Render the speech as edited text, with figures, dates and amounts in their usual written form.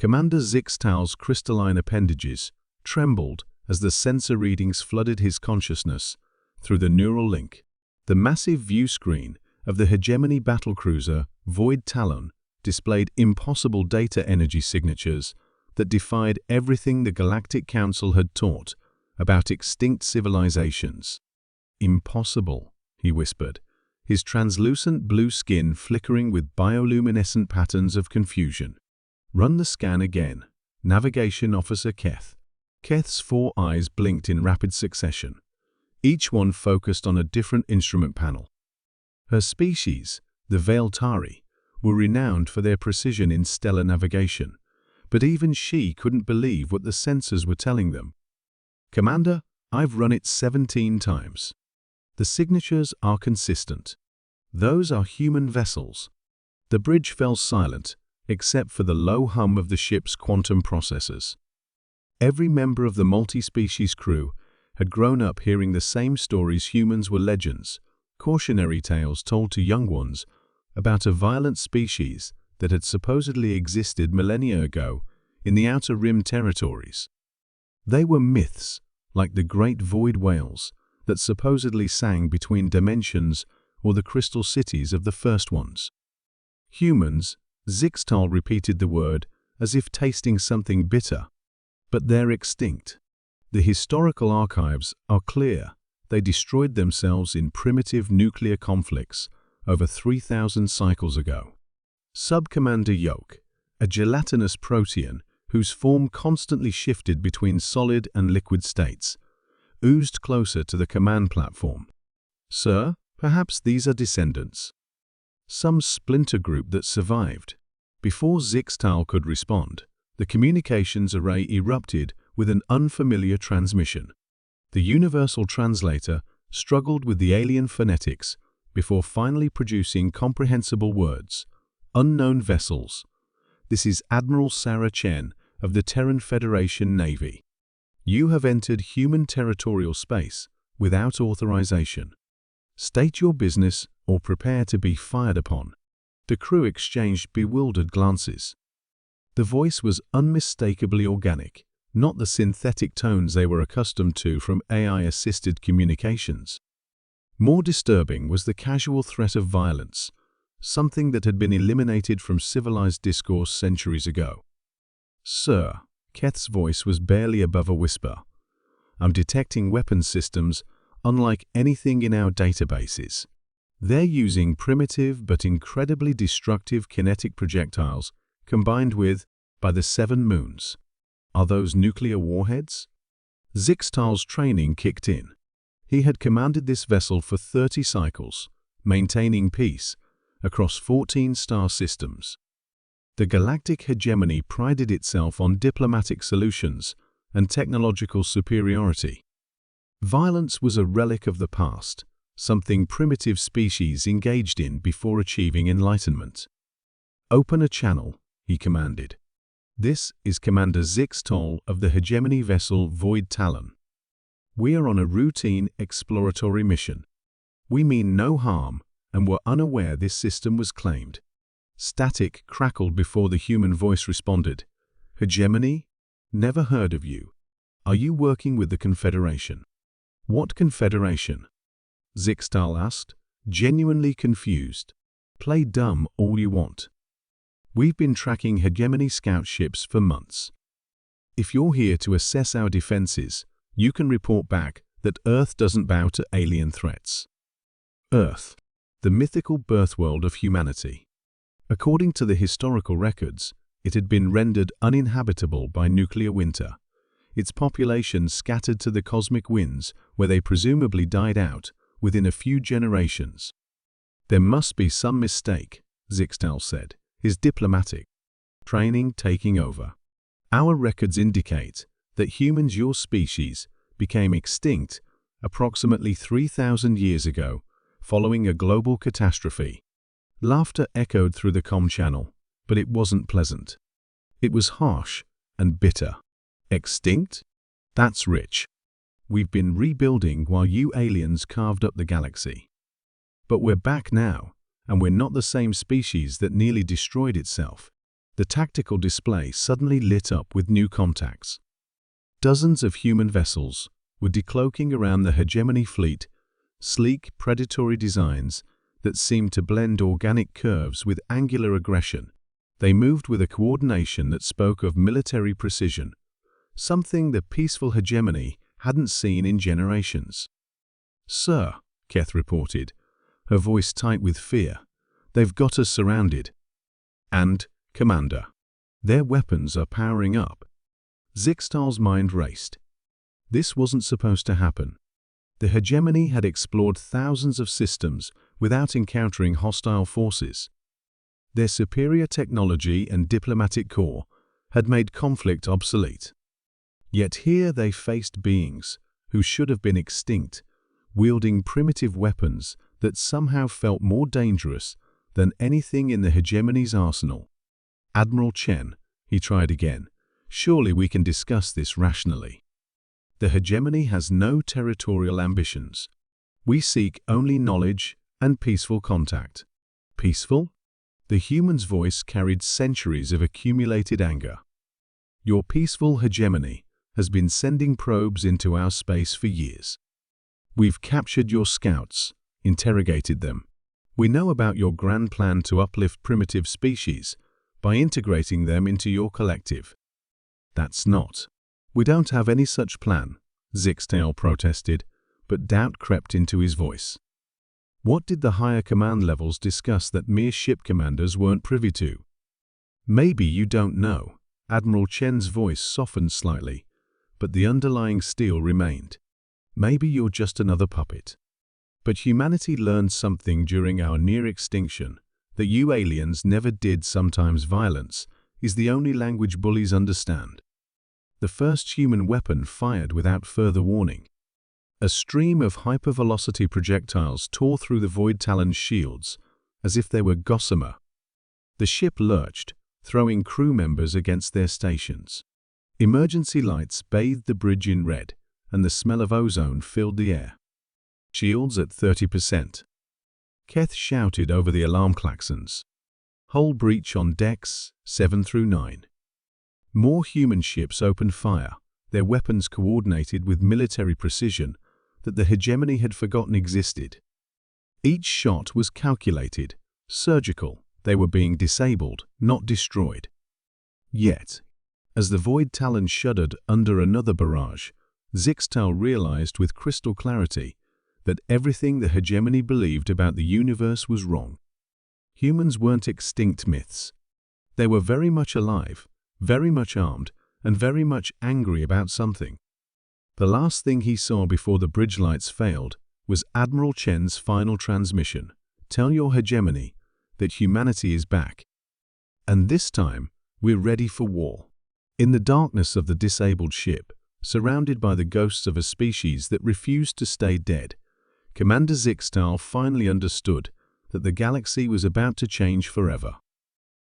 Commander Zixtal's crystalline appendages trembled as the sensor readings flooded his consciousness through the neural link. The massive view screen of the hegemony battlecruiser Void Talon displayed impossible data energy signatures that defied everything the Galactic Council had taught about extinct civilizations. "Impossible," he whispered, his translucent blue skin flickering with bioluminescent patterns of confusion. "Run the scan again, Navigation Officer Keth." Keth's 4 eyes blinked in rapid succession, each one focused on a different instrument panel. Her species, the Veiltari, were renowned for their precision in stellar navigation, but even she couldn't believe what the sensors were telling them. "Commander, I've run it 17 times. The signatures are consistent. Those are human vessels." The bridge fell silent, except for the low hum of the ship's quantum processors. Every member of the multi-species crew had grown up hearing the same stories. Humans were legends, cautionary tales told to young ones about a violent species that had supposedly existed millennia ago in the Outer Rim territories. They were myths, like the great void whales that supposedly sang between dimensions or the crystal cities of the first ones. "Humans," Zixtal repeated the word as if tasting something bitter. "But they're extinct. The historical archives are clear. They destroyed themselves in primitive nuclear conflicts over 3,000 cycles ago." Sub-Commander Yoke, a gelatinous protean whose form constantly shifted between solid and liquid states, oozed closer to the command platform. "Sir, perhaps these are descendants. Some splinter group that survived." Before Zixtal could respond, the communications array erupted with an unfamiliar transmission. The universal translator struggled with the alien phonetics before finally producing comprehensible words. "Unknown vessels. This is Admiral Sarah Chen of the Terran Federation Navy. You have entered human territorial space without authorization. State your business or prepare to be fired upon." The crew exchanged bewildered glances. The voice was unmistakably organic, not the synthetic tones they were accustomed to from AI-assisted communications. More disturbing was the casual threat of violence, something that had been eliminated from civilized discourse centuries ago. "Sir," Keth's voice was barely above a whisper, "I'm detecting weapons systems unlike anything in our databases. They're using primitive but incredibly destructive kinetic projectiles combined with, by the 7 moons. Are those nuclear warheads?" Zixtal's training kicked in. He had commanded this vessel for 30 cycles, maintaining peace across 14 star systems. The galactic hegemony prided itself on diplomatic solutions and technological superiority. Violence was a relic of the past, something primitive species engaged in before achieving enlightenment. "Open a channel," he commanded. "This is Commander Zixtal of the hegemony vessel Void Talon. We are on a routine exploratory mission. We mean no harm and were unaware this system was claimed." Static crackled before the human voice responded. "Hegemony? Never heard of you. Are you working with the Confederation?" "What Confederation?" Zixtal asked, genuinely confused. "Play dumb all you want. We've been tracking hegemony scout ships for months. If you're here to assess our defenses, you can report back that Earth doesn't bow to alien threats." Earth, the mythical birthworld of humanity. According to the historical records, it had been rendered uninhabitable by nuclear winter, its population scattered to the cosmic winds where they presumably died out within a few generations. "There must be some mistake," Zixtal said, his diplomatic training taking over. "Our records indicate that humans your species became extinct approximately 3,000 years ago following a global catastrophe." Laughter echoed through the comm channel, but it wasn't pleasant. It was harsh and bitter. "Extinct? That's rich. We've been rebuilding while you aliens carved up the galaxy. But we're back now, and we're not the same species that nearly destroyed itself. The tactical display suddenly lit up with new contacts. Dozens of human vessels were decloaking around the hegemony fleet, sleek, predatory designs that seemed to blend organic curves with angular aggression. They moved with a coordination that spoke of military precision, something the peaceful hegemony hadn't seen in generations. "Sir," Keth reported, her voice tight with fear, "they've got us surrounded." "And, Commander, their weapons are powering up." Zixtal's mind raced. This wasn't supposed to happen. The hegemony had explored thousands of systems without encountering hostile forces. Their superior technology and diplomatic corps had made conflict obsolete. Yet here they faced beings who should have been extinct, wielding primitive weapons that somehow felt more dangerous than anything in the hegemony's arsenal. "Admiral Chen," he tried again, "surely we can discuss this rationally. The hegemony has no territorial ambitions. We seek only knowledge and peaceful contact." "Peaceful?" The human's voice carried centuries of accumulated anger. "Your peaceful hegemony has been sending probes into our space for years. We've captured your scouts, interrogated them. We know about your grand plan to uplift primitive species by integrating them into your collective." "That's not. We don't have any such plan," Zixtal protested, but doubt crept into his voice. What did the higher command levels discuss that mere ship commanders weren't privy to? "Maybe you don't know." Admiral Chen's voice softened slightly, but the underlying steel remained. "Maybe you're just another puppet. But humanity learned something during our near extinction, that you aliens never did. Sometimes violence is the only language bullies understand." The first human weapon fired without further warning. A stream of hypervelocity projectiles tore through the Void Talon's shields, as if they were gossamer. The ship lurched, throwing crew members against their stations. Emergency lights bathed the bridge in red, and the smell of ozone filled the air. "Shields at 30%. Keth shouted over the alarm klaxons. "Hull breach on decks 7 through 9. More human ships opened fire, their weapons coordinated with military precision that the hegemony had forgotten existed. Each shot was calculated, surgical. They were being disabled, not destroyed. Yet, as the Void Talon shuddered under another barrage, Zixtal realized with crystal clarity that everything the hegemony believed about the universe was wrong. Humans weren't extinct myths. They were very much alive, very much armed, and very much angry about something. The last thing he saw before the bridge lights failed was Admiral Chen's final transmission. "Tell your hegemony that humanity is back. And this time, we're ready for war." In the darkness of the disabled ship, surrounded by the ghosts of a species that refused to stay dead, Commander Zixtal finally understood that the galaxy was about to change forever.